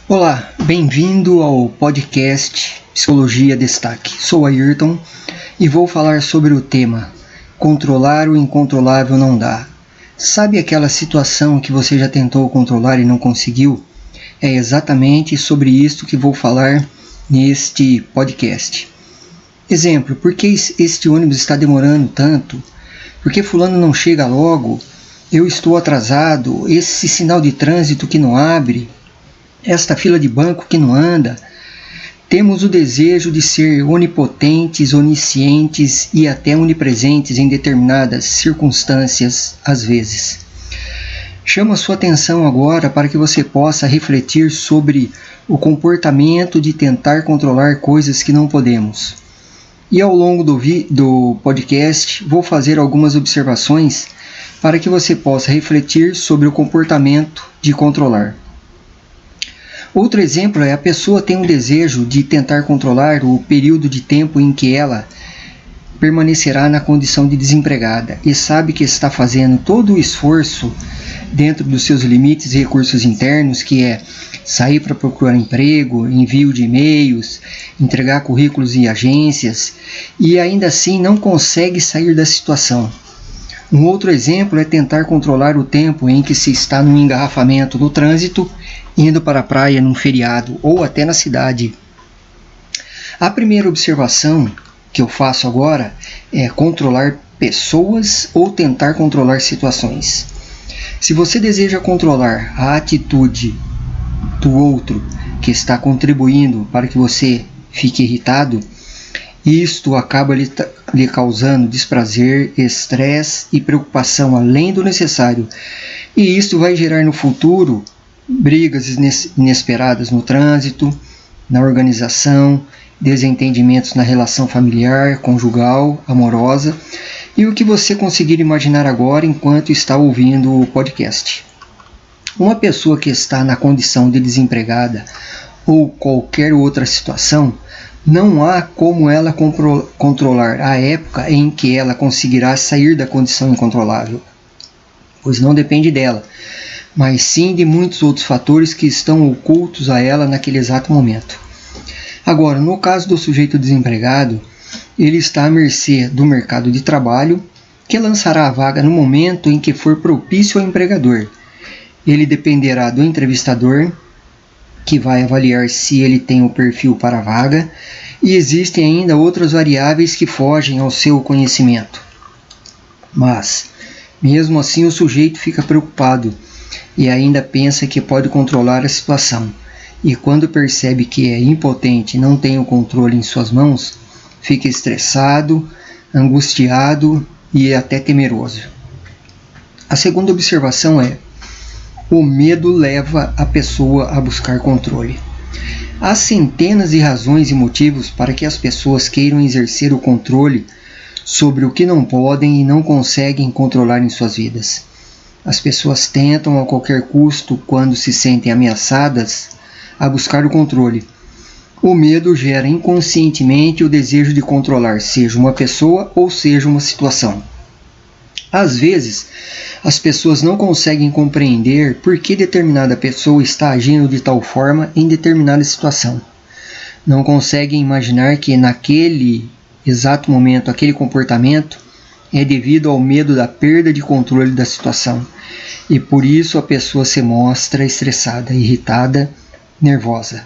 Olá, bem-vindo ao podcast Psicologia Destaque. Sou Ayrton e vou falar sobre o tema Controlar o incontrolável não dá. Sabe aquela situação que você já tentou controlar e não conseguiu? É exatamente sobre isso que vou falar neste podcast. Exemplo, por que este ônibus está demorando tanto? Por que fulano não chega logo? Eu estou atrasado, esse sinal de trânsito que não abre, esta fila de banco que não anda. Temos o desejo de ser onipotentes, oniscientes e até onipresentes em determinadas circunstâncias, às vezes. Chamo a sua atenção agora para que você possa refletir sobre o comportamento de tentar controlar coisas que não podemos. E ao longo do podcast vou fazer algumas observações para que você possa refletir sobre o comportamento de controlar. Outro exemplo é a pessoa tem um desejo de tentar controlar o período de tempo em que ela permanecerá na condição de desempregada e sabe que está fazendo todo o esforço dentro dos seus limites e recursos internos, que é sair para procurar emprego, envio de e-mails, entregar currículos em agências, e ainda assim não consegue sair da situação. Um outro exemplo é tentar controlar o tempo em que se está no engarrafamento no trânsito, indo para a praia num feriado ou até na cidade. A primeira observação que eu faço agora é controlar pessoas ou tentar controlar situações. Se você deseja controlar a atitude do outro que está contribuindo para que você fique irritado, isto acaba lhe causando desprazer, estresse e preocupação além do necessário. E isto vai gerar no futuro brigas inesperadas no trânsito, na organização, desentendimentos na relação familiar, conjugal, amorosa e o que você conseguir imaginar agora enquanto está ouvindo o podcast. Uma pessoa que está na condição de desempregada ou qualquer outra situação, não há como ela controlar a época em que ela conseguirá sair da condição incontrolável, pois não depende dela, mas sim de muitos outros fatores que estão ocultos a ela naquele exato momento. Agora, no caso do sujeito desempregado, ele está à mercê do mercado de trabalho, que lançará a vaga no momento em que for propício ao empregador. Ele dependerá do entrevistador, que vai avaliar se ele tem o perfil para a vaga, e existem ainda outras variáveis que fogem ao seu conhecimento. Mas, mesmo assim, o sujeito fica preocupado e ainda pensa que pode controlar a situação. E quando percebe que é impotente e não tem o controle em suas mãos, fica estressado, angustiado e até temeroso. A segunda observação é: o medo leva a pessoa a buscar controle. Há centenas de razões e motivos para que as pessoas queiram exercer o controle sobre o que não podem e não conseguem controlar em suas vidas. As pessoas tentam a qualquer custo, quando se sentem ameaçadas, a buscar o controle. O medo gera inconscientemente o desejo de controlar, seja uma pessoa ou seja uma situação. Às vezes, as pessoas não conseguem compreender por que determinada pessoa está agindo de tal forma em determinada situação. Não conseguem imaginar que naquele exato momento, aquele comportamento é devido ao medo da perda de controle da situação. E por isso a pessoa se mostra estressada, irritada, nervosa,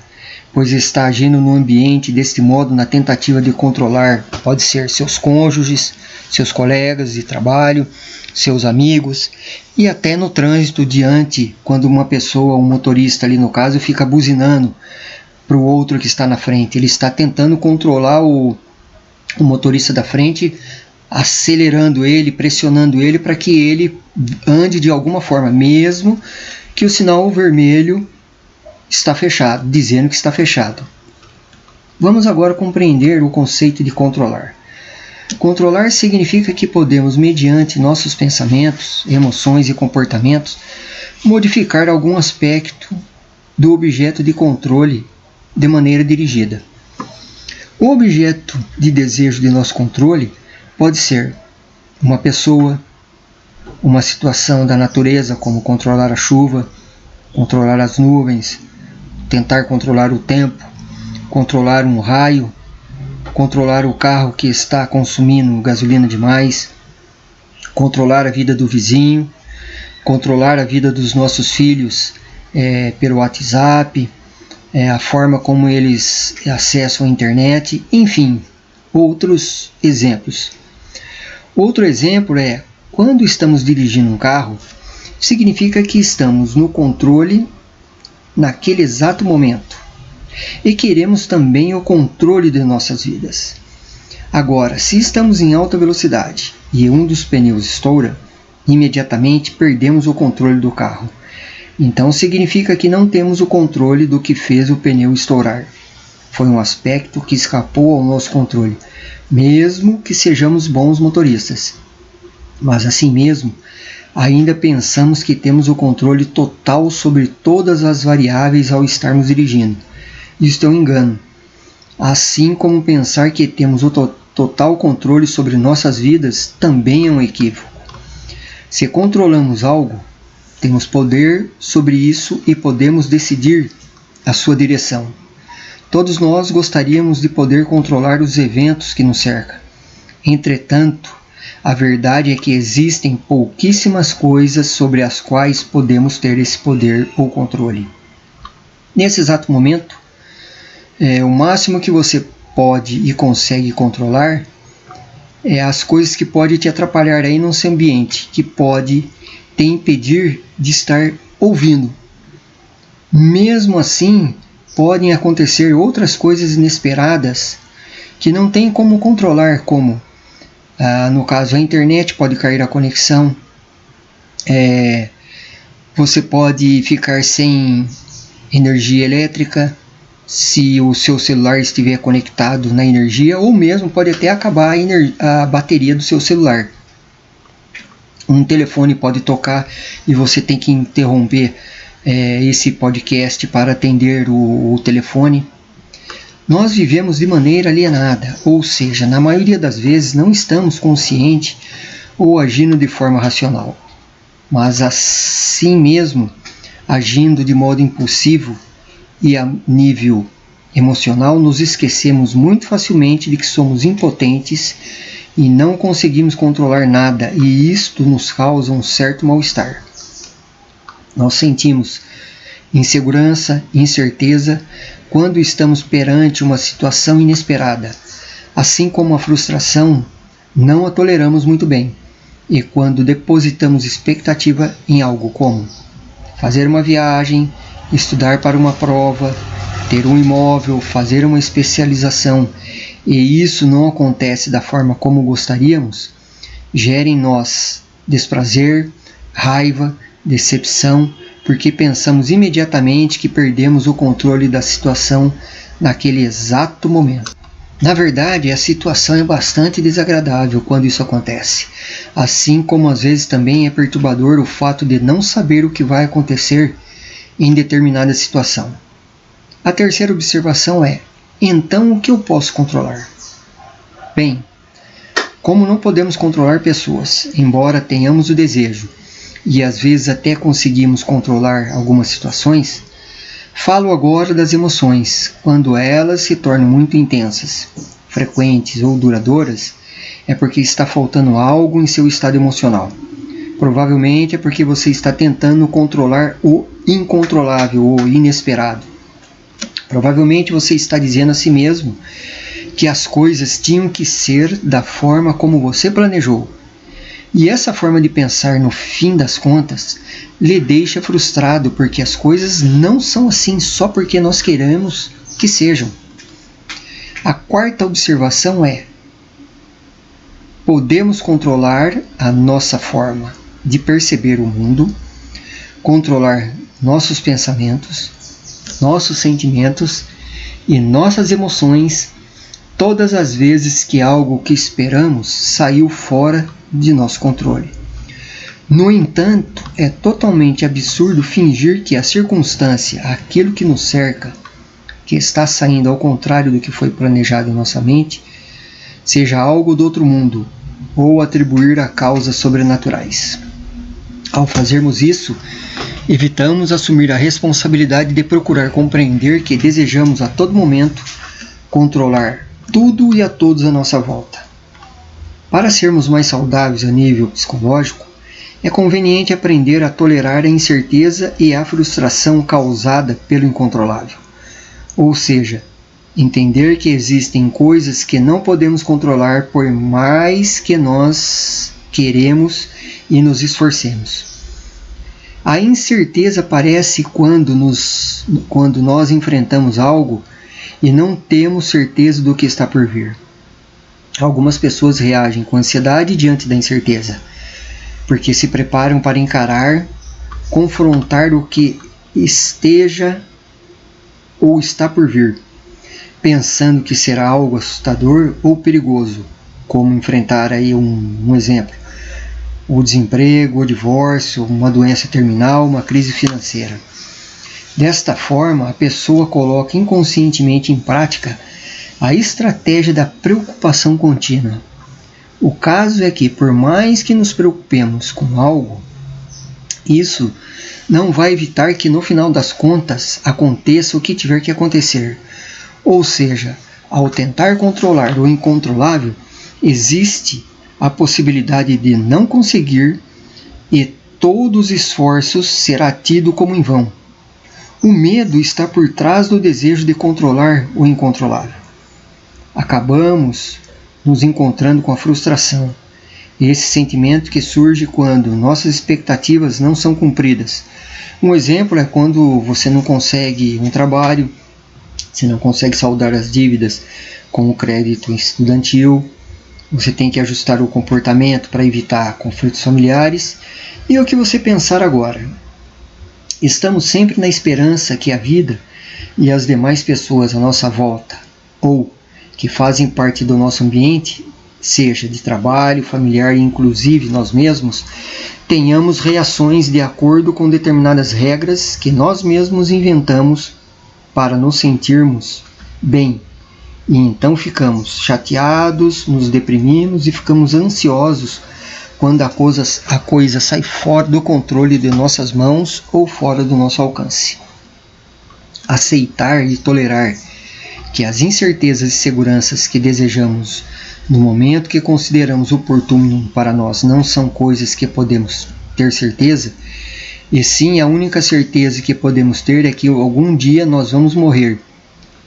pois está agindo no ambiente deste modo na tentativa de controlar, pode ser seus cônjuges, seus colegas de trabalho, seus amigos e até no trânsito quando uma pessoa, um motorista ali no caso, fica buzinando para o outro que está na frente. Ele está tentando controlar o motorista da frente, acelerando ele, pressionando ele para que ele ande de alguma forma, mesmo que o sinal vermelho está fechado, dizendo que está fechado. Vamos agora compreender o conceito de controlar. Controlar significa que podemos, mediante nossos pensamentos, emoções e comportamentos, modificar algum aspecto do objeto de controle de maneira dirigida. O objeto de desejo de nosso controle pode ser uma pessoa, uma situação da natureza, como controlar a chuva, controlar as nuvens, tentar controlar o tempo, controlar um raio, controlar o carro que está consumindo gasolina demais, controlar a vida do vizinho, controlar a vida dos nossos filhos pelo WhatsApp, a forma como eles acessam a internet, enfim, outros exemplos. Outro exemplo é, quando estamos dirigindo um carro, significa que estamos no controle naquele exato momento e queremos também o controle de nossas vidas. Agora, se estamos em alta velocidade e um dos pneus estoura, imediatamente perdemos o controle do carro. Então significa que não temos o controle do que fez o pneu estourar. Foi um aspecto que escapou ao nosso controle, mesmo que sejamos bons motoristas. Mas assim mesmo, ainda pensamos que temos o controle total sobre todas as variáveis ao estarmos dirigindo. Isto é um engano. Assim como pensar que temos o total controle sobre nossas vidas também é um equívoco. Se controlamos algo, temos poder sobre isso e podemos decidir a sua direção. Todos nós gostaríamos de poder controlar os eventos que nos cercam. Entretanto, a verdade é que existem pouquíssimas coisas sobre as quais podemos ter esse poder ou controle. Nesse exato momento, o máximo que você pode e consegue controlar é as coisas que podem te atrapalhar aí no seu ambiente, que pode te impedir de estar ouvindo. Mesmo assim, podem acontecer outras coisas inesperadas que não tem como controlar, como, no caso, a internet pode cair a conexão, você pode ficar sem energia elétrica, se o seu celular estiver conectado na energia, ou mesmo pode até acabar a bateria do seu celular. Um telefone pode tocar e você tem que interromper esse podcast para atender o telefone. Nós vivemos de maneira alienada, ou seja, na maioria das vezes não estamos conscientes ou agindo de forma racional. Mas assim mesmo, agindo de modo impulsivo, e a nível emocional, nos esquecemos muito facilmente de que somos impotentes e não conseguimos controlar nada, e isto nos causa um certo mal-estar. Nós sentimos insegurança, incerteza quando estamos perante uma situação inesperada, assim como a frustração, não a toleramos muito bem, e quando depositamos expectativa em algo como fazer uma viagem, estudar para uma prova, ter um imóvel, fazer uma especialização, e isso não acontece da forma como gostaríamos, gera em nós desprazer, raiva, decepção, porque pensamos imediatamente que perdemos o controle da situação naquele exato momento. Na verdade, a situação é bastante desagradável quando isso acontece, assim como às vezes também é perturbador o fato de não saber o que vai acontecer em determinada situação. A terceira observação é: então o que eu posso controlar? Bem, como não podemos controlar pessoas, embora tenhamos o desejo, e às vezes até conseguimos controlar algumas situações, falo agora das emoções. Quando elas se tornam muito intensas, frequentes ou duradouras, é porque está faltando algo em seu estado emocional. Provavelmente é porque você está tentando controlar o incontrolável ou inesperado. Provavelmente você está dizendo a si mesmo que as coisas tinham que ser da forma como você planejou. E essa forma de pensar, no fim das contas, lhe deixa frustrado, porque as coisas não são assim só porque nós queremos que sejam. A quarta observação é: podemos controlar a nossa forma de perceber o mundo, controlar nossos pensamentos, nossos sentimentos e nossas emoções todas as vezes que algo que esperamos saiu fora de nosso controle. No entanto, é totalmente absurdo fingir que a circunstância, aquilo que nos cerca, que está saindo ao contrário do que foi planejado em nossa mente, seja algo do outro mundo, ou atribuir a causas sobrenaturais. Ao fazermos isso, Evitamos assumir a responsabilidade de procurar compreender que desejamos a todo momento controlar tudo e a todos à nossa volta. Para sermos mais saudáveis a nível psicológico, é conveniente aprender a tolerar a incerteza e a frustração causada pelo incontrolável. Ou seja, entender que existem coisas que não podemos controlar por mais que nós queremos e nos esforcemos. A incerteza aparece quando nós enfrentamos algo e não temos certeza do que está por vir. Algumas pessoas reagem com ansiedade diante da incerteza, porque se preparam para encarar, confrontar o que esteja ou está por vir, pensando que será algo assustador ou perigoso, como enfrentar aí um exemplo, o desemprego, o divórcio, uma doença terminal, uma crise financeira. Desta forma, a pessoa coloca inconscientemente em prática a estratégia da preocupação contínua. O caso é que, por mais que nos preocupemos com algo, isso não vai evitar que, no final das contas, aconteça o que tiver que acontecer. Ou seja, ao tentar controlar o incontrolável, existe a possibilidade de não conseguir e todos os esforços será tido como em vão. O medo está por trás do desejo de controlar o incontrolável. Acabamos nos encontrando com a frustração, esse sentimento que surge quando nossas expectativas não são cumpridas. Um exemplo é quando você não consegue um trabalho, você não consegue saldar as dívidas com o crédito estudantil, você tem que ajustar o comportamento para evitar conflitos familiares. E o que você pensar agora? Estamos sempre na esperança que a vida e as demais pessoas à nossa volta, ou que fazem parte do nosso ambiente, seja de trabalho, familiar e inclusive nós mesmos, tenhamos reações de acordo com determinadas regras que nós mesmos inventamos para nos sentirmos bem. E então ficamos chateados, nos deprimimos e ficamos ansiosos quando a coisa sai fora do controle de nossas mãos ou fora do nosso alcance. Aceitar e tolerar que as incertezas e seguranças que desejamos no momento que consideramos oportuno para nós não são coisas que podemos ter certeza, e sim a única certeza que podemos ter é que algum dia nós vamos morrer,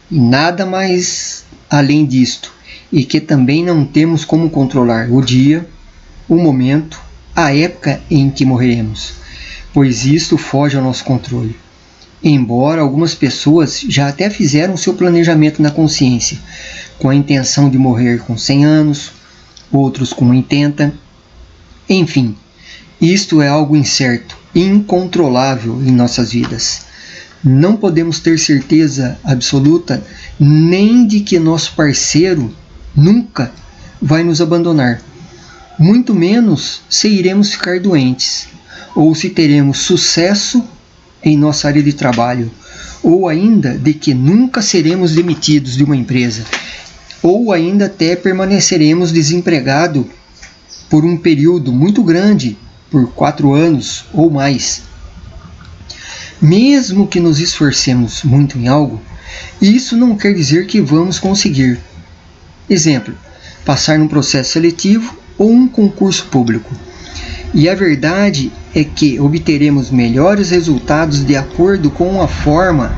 e nada mais além disto, e que também não temos como controlar o dia, o momento, a época em que morreremos, pois isto foge ao nosso controle. Embora algumas pessoas já até fizeram seu planejamento na consciência, com a intenção de morrer com 100 anos, outros com 80, enfim, isto é algo incerto, incontrolável em nossas vidas. Não podemos ter certeza absoluta nem de que nosso parceiro nunca vai nos abandonar, muito menos se iremos ficar doentes, ou se teremos sucesso em nossa área de trabalho, ou ainda de que nunca seremos demitidos de uma empresa, ou ainda até permaneceremos desempregados por um período muito grande, por 4 anos ou mais. Mesmo que nos esforcemos muito em algo, isso não quer dizer que vamos conseguir. Exemplo, passar num processo seletivo ou um concurso público. E a verdade é que obteremos melhores resultados de acordo com a forma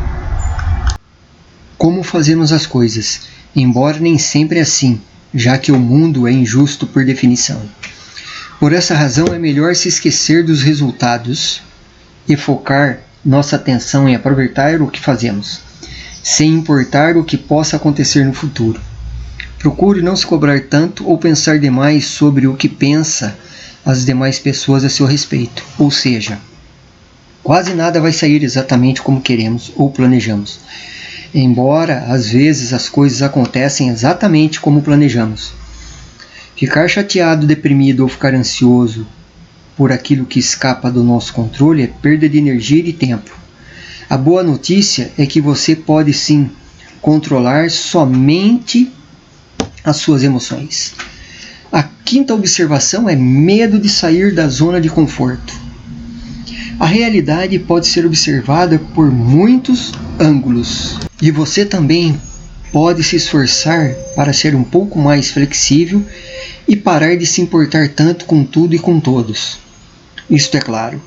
como fazemos as coisas, embora nem sempre é assim, já que o mundo é injusto por definição. Por essa razão é melhor se esquecer dos resultados e focar nossa atenção em aproveitar o que fazemos, sem importar o que possa acontecer no futuro. Procure não se cobrar tanto ou pensar demais sobre o que pensa as demais pessoas a seu respeito, ou seja, quase nada vai sair exatamente como queremos ou planejamos, embora às vezes as coisas acontecem exatamente como planejamos. Ficar chateado, deprimido ou ficar ansioso por aquilo que escapa do nosso controle é perda de energia e de tempo. A boa notícia é que você pode sim controlar somente as suas emoções. A quinta observação é medo de sair da zona de conforto. A realidade pode ser observada por muitos ângulos e você também pode se esforçar para ser um pouco mais flexível e parar de se importar tanto com tudo e com todos. Isto é claro,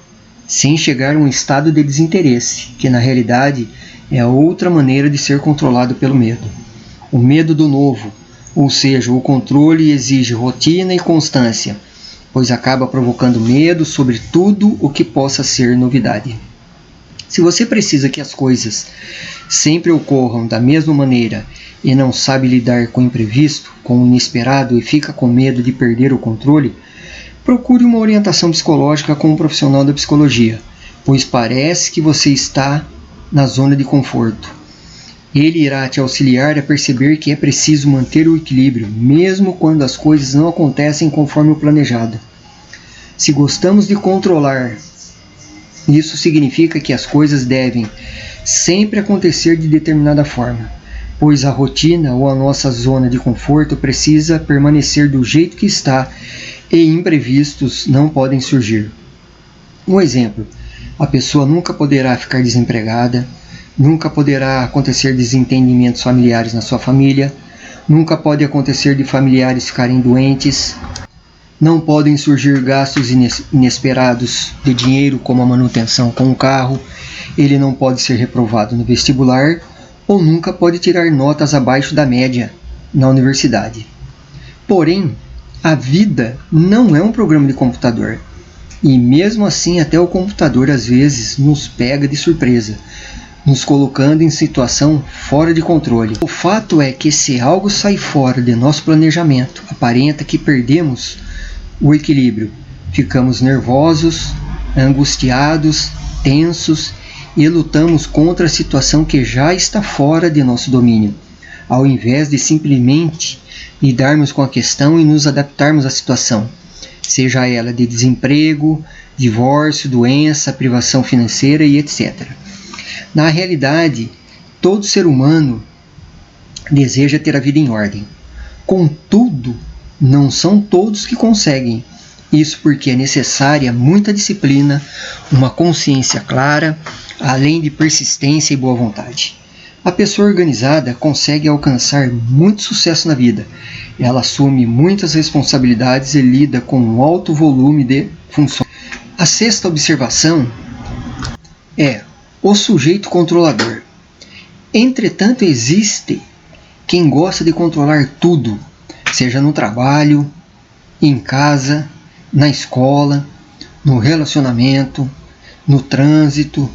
sem chegar a um estado de desinteresse, que na realidade é outra maneira de ser controlado pelo medo. O medo do novo, ou seja, o controle exige rotina e constância, pois acaba provocando medo sobre tudo o que possa ser novidade. Se você precisa que as coisas sempre ocorram da mesma maneira e não sabe lidar com o imprevisto, com o inesperado e fica com medo de perder o controle, procure uma orientação psicológica com um profissional da psicologia, pois parece que você está na zona de conforto. Ele irá te auxiliar a perceber que é preciso manter o equilíbrio, mesmo quando as coisas não acontecem conforme o planejado. Se gostamos de controlar, isso significa que as coisas devem sempre acontecer de determinada forma, pois a rotina ou a nossa zona de conforto precisa permanecer do jeito que está e imprevistos não podem surgir. Um exemplo, a pessoa nunca poderá ficar desempregada, nunca poderá acontecer desentendimentos familiares na sua família, nunca pode acontecer de familiares ficarem doentes, não podem surgir gastos inesperados de dinheiro, como a manutenção com o carro, ele não pode ser reprovado no vestibular ou nunca pode tirar notas abaixo da média na universidade. Porém, a vida não é um programa de computador, e mesmo assim até o computador às vezes nos pega de surpresa, nos colocando em situação fora de controle. O fato é que se algo sai fora de nosso planejamento, aparenta que perdemos o equilíbrio. Ficamos nervosos, angustiados, tensos e lutamos contra a situação que já está fora de nosso domínio, ao invés de simplesmente lidarmos com a questão e nos adaptarmos à situação, seja ela de desemprego, divórcio, doença, privação financeira e etc. Na realidade, todo ser humano deseja ter a vida em ordem. Contudo, não são todos que conseguem. Isso porque é necessária muita disciplina, uma consciência clara, além de persistência e boa vontade. A pessoa organizada consegue alcançar muito sucesso na vida. Ela assume muitas responsabilidades e lida com um alto volume de funções. A sexta observação é o sujeito controlador. Entretanto, existe quem gosta de controlar tudo, seja no trabalho, em casa, na escola, no relacionamento, no trânsito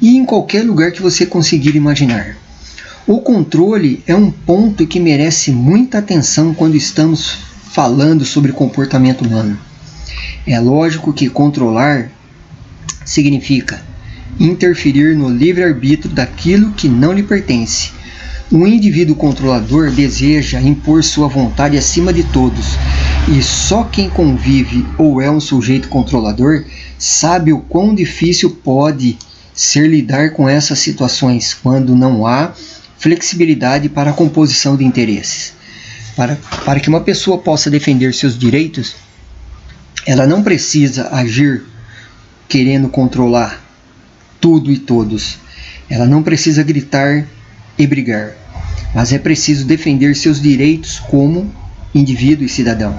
e em qualquer lugar que você conseguir imaginar. O controle é um ponto que merece muita atenção quando estamos falando sobre comportamento humano. É lógico que controlar significa interferir no livre-arbítrio daquilo que não lhe pertence. Um indivíduo controlador deseja impor sua vontade acima de todos, e só quem convive ou é um sujeito controlador sabe o quão difícil pode ser lidar com essas situações quando não há flexibilidade para a composição de interesses. Para que uma pessoa possa defender seus direitos, ela não precisa agir querendo controlar tudo e todos. Ela não precisa gritar e brigar, mas é preciso defender seus direitos como indivíduo e cidadão.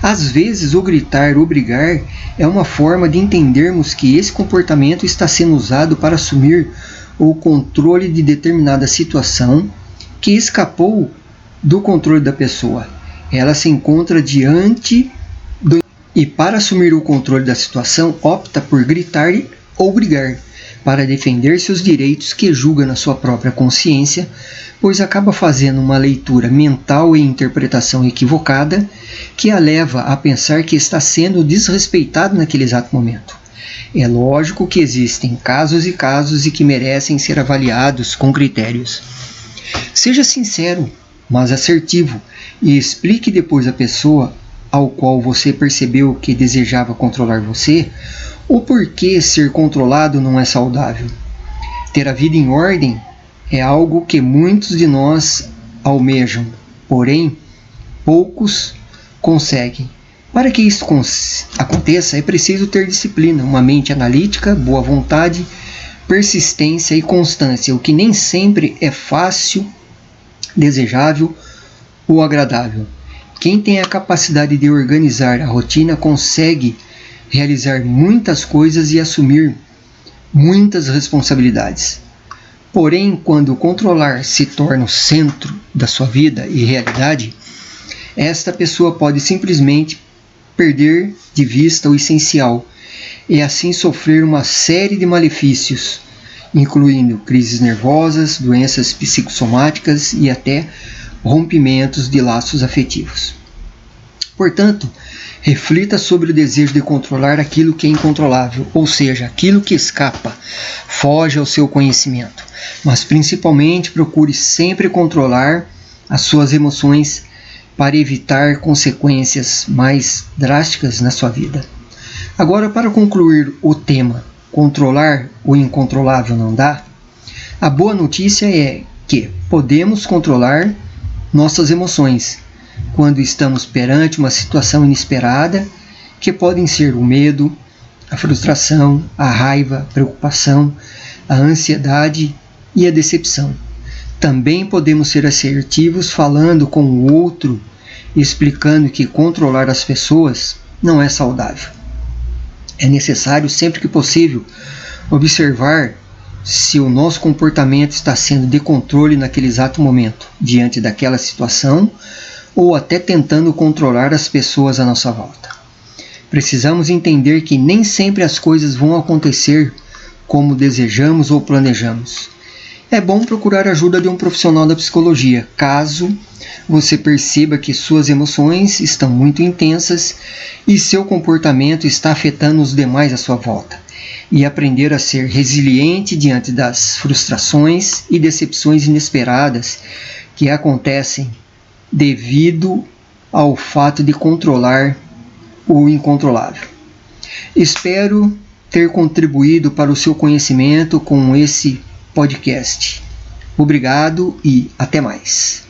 Às vezes, o gritar ou brigar é uma forma de entendermos que esse comportamento está sendo usado para assumir o controle de determinada situação que escapou do controle da pessoa. Ela se encontra diante do... E para assumir o controle da situação, opta por gritar ou brigar, para defender seus direitos que julga na sua própria consciência, pois acaba fazendo uma leitura mental e interpretação equivocada que a leva a pensar que está sendo desrespeitado naquele exato momento. É lógico que existem casos e casos e que merecem ser avaliados com critérios. Seja sincero, mas assertivo, e explique depois à pessoa ao qual você percebeu que desejava controlar você, o porquê ser controlado não é saudável. Ter a vida em ordem é algo que muitos de nós almejam, porém, poucos conseguem, Para que isso aconteça, é preciso ter disciplina, uma mente analítica, boa vontade, persistência e constância, o que nem sempre é fácil, desejável ou agradável. Quem tem a capacidade de organizar a rotina consegue realizar muitas coisas e assumir muitas responsabilidades. Porém, quando controlar se torna o centro da sua vida e realidade, esta pessoa pode simplesmente perder de vista o essencial e assim sofrer uma série de malefícios, incluindo crises nervosas, doenças psicossomáticas e até rompimentos de laços afetivos. Portanto, reflita sobre o desejo de controlar aquilo que é incontrolável, ou seja, aquilo que escapa, foge ao seu conhecimento, mas principalmente procure sempre controlar as suas emoções para evitar consequências mais drásticas na sua vida. Agora, para concluir o tema, controlar o incontrolável não dá, a boa notícia é que podemos controlar nossas emoções quando estamos perante uma situação inesperada, que podem ser o medo, a frustração, a raiva, a preocupação, a ansiedade e a decepção. Também podemos ser assertivos falando com o outro, explicando que controlar as pessoas não é saudável. É necessário, sempre que possível, observar se o nosso comportamento está sendo de controle naquele exato momento, diante daquela situação, ou até tentando controlar as pessoas à nossa volta. Precisamos entender que nem sempre as coisas vão acontecer como desejamos ou planejamos. É bom procurar a ajuda de um profissional da psicologia, caso você perceba que suas emoções estão muito intensas e seu comportamento está afetando os demais à sua volta, e aprender a ser resiliente diante das frustrações e decepções inesperadas que acontecem devido ao fato de controlar o incontrolável. Espero ter contribuído para o seu conhecimento com esse podcast. Obrigado e até mais.